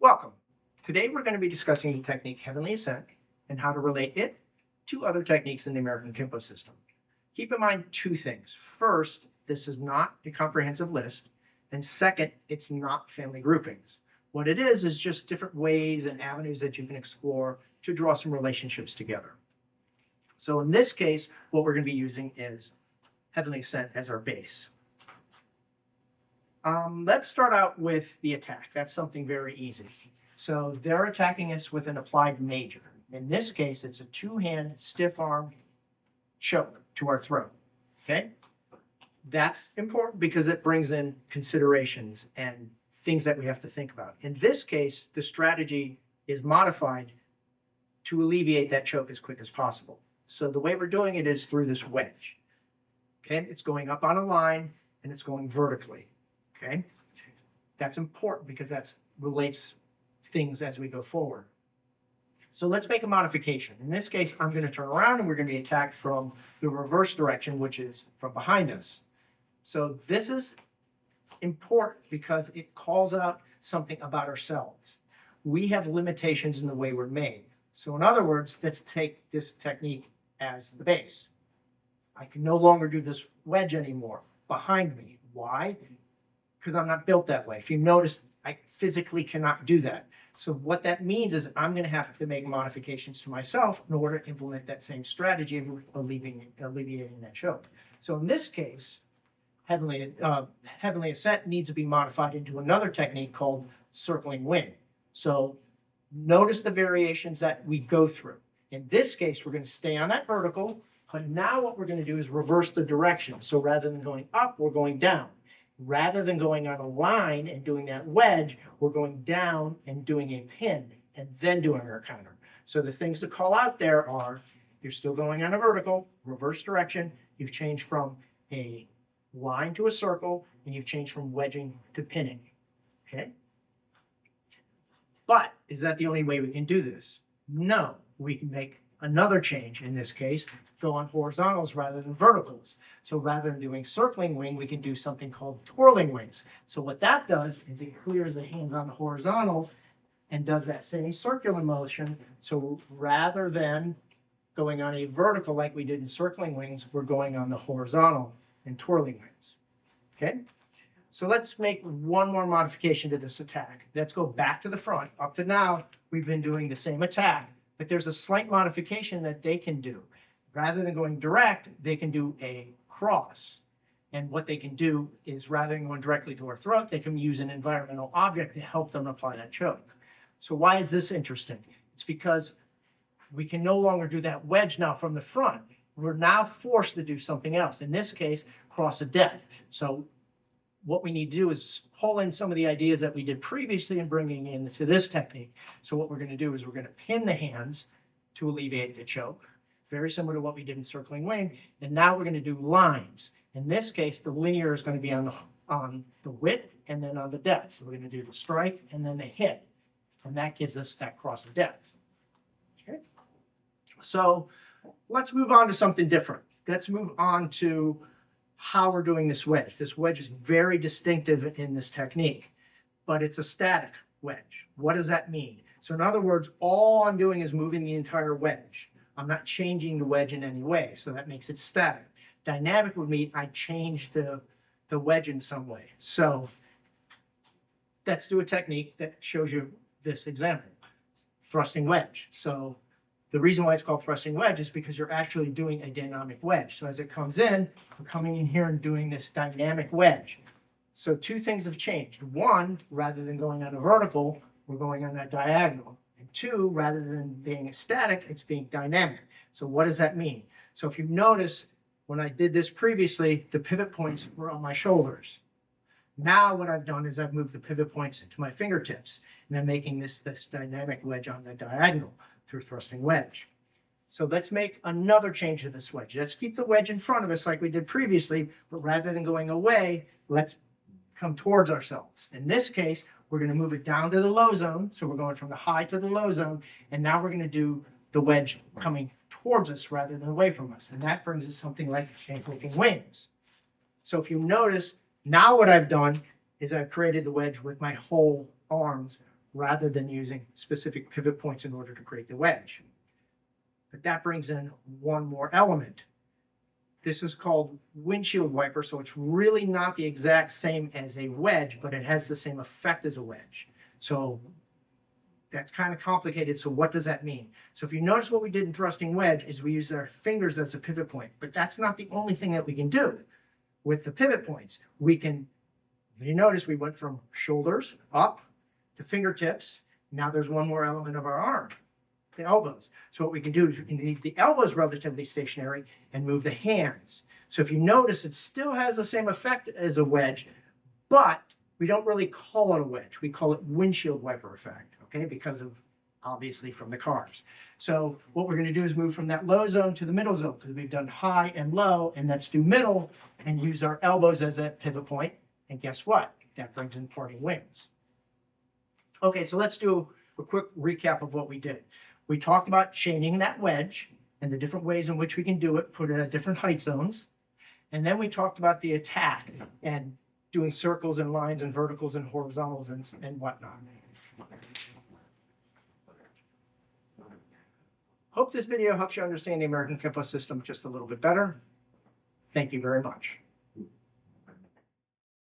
Welcome. Today we're going to be discussing the technique Heavenly Ascent and how to relate it to other techniques in the American Kenpo system. Keep in mind two things. First, this is not a comprehensive list. And second, it's not family groupings. What it is just different ways and avenues that you can explore to draw some relationships together. So in this case, what we're going to be using is Heavenly Ascent as our base. Let's start out with the attack. That's something very easy. So they're attacking us with an applied major. In this case, it's a two-hand stiff arm choke to our throat. Okay? That's important because it brings in considerations and things that we have to think about. In this case, the strategy is modified to alleviate that choke as quick as possible. So the way we're doing it is through this wedge. Okay? It's going up on a line and it's going vertically. Okay? That's important because that relates things as we go forward. So let's make a modification. In this case, I'm going to turn around and we're going to be attacked from the reverse direction, which is from behind us. So this is important because it calls out something about ourselves. We have limitations in the way we're made. So in other words, let's take this technique as the base. I can no longer do this wedge anymore behind me. Why? Because I'm not built that way. If you notice, I physically cannot do that. So what that means is I'm going to have to make modifications to myself in order to implement that same strategy of alleviating that choke. So in this case, Heavenly Ascent needs to be modified into another technique called circling wing. So notice the variations that we go through. In this case, we're going to stay on that vertical, but now what we're going to do is reverse the direction. So rather than going up, we're going down. Rather than going on a line and doing that wedge, we're going down and doing a pin and then doing our counter. So the things to call out there are, you're still going on a vertical, reverse direction. You've changed from a line to a circle, and you've changed from wedging to pinning. Okay? But is that the only way we can do this? No, we can make another change in this case, go on horizontals rather than verticals. So rather than doing circling wing, we can do something called twirling wings. So what that does is it clears the hands on the horizontal and does that same circular motion. So rather than going on a vertical like we did in circling wings, we're going on the horizontal and twirling wings. Okay? So let's make one more modification to this attack. Let's go back to the front. Up to now, we've been doing the same attack, but there's a slight modification that they can do. Rather than going direct, they can do a cross. And what they can do is rather than going directly to our throat, they can use an environmental object to help them apply that choke. So why is this interesting? It's because we can no longer do that wedge now from the front. We're now forced to do something else. In this case, cross of death. So what we need to do is pull in some of the ideas that we did previously and bringing into this technique. So what we're going to do is we're going to pin the hands to alleviate the choke, very similar to what we did in circling wing. And now we're going to do lines. In this case, the linear is going to be on the width and then on the depth. So we're going to do the strike and then the hit. And that gives us that cross of death. Okay. So let's move on to something different. Let's move on to how we're doing this wedge. This wedge is very distinctive in this technique, but it's a static wedge. What does that mean? So in other words, all I'm doing is moving the entire wedge. I'm not changing the wedge in any way, so that makes it static. Dynamic would mean I change the wedge in some way. So let's do a technique that shows you this example, thrusting wedge. So the reason why it's called thrusting wedge is because you're actually doing a dynamic wedge. So as it comes in, we're coming in here and doing this dynamic wedge. So two things have changed. One, rather than going on a vertical, we're going on that diagonal. And two, rather than being static, it's being dynamic. So what does that mean? So if you notice, when I did this previously, the pivot points were on my shoulders. Now what I've done is I've moved the pivot points to my fingertips, and I'm making this dynamic wedge on the diagonal through thrusting wedge. So let's make another change to this wedge. Let's keep the wedge in front of us like we did previously, but rather than going away, let's come towards ourselves. In this case, we're going to move it down to the low zone. So we're going from the high to the low zone. And now we're going to do the wedge coming towards us rather than away from us. And that brings us something like ankle-looking wings. So if you notice, now what I've done is I've created the wedge with my whole arms rather than using specific pivot points in order to create the wedge. But that brings in one more element. This is called windshield wiper, so it's really not the exact same as a wedge, but it has the same effect as a wedge. So that's kind of complicated. So what does that mean? So if you notice what we did in thrusting wedge is we used our fingers as a pivot point, but that's not the only thing that we can do. With the pivot points, we can, if you notice, we went from shoulders up to fingertips. Now there's one more element of our arm, the elbows. So what we can do is we can leave the elbows relatively stationary and move the hands. So if you notice, it still has the same effect as a wedge, but we don't really call it a wedge. We call it windshield wiper effect, okay, because of, obviously, from the cars. So what we're going to do is move from that low zone to the middle zone, because we've done high and low, and let's do middle and use our elbows as a pivot point. And guess what? That brings in parting wings. Okay, so let's do a quick recap of what we did. We talked about chaining that wedge and the different ways in which we can do it, put it at different height zones. And then we talked about the attack and doing circles and lines and verticals and horizontals and whatnot. Hope this video helps you understand the American Kenpo system just a little bit better. Thank you very much.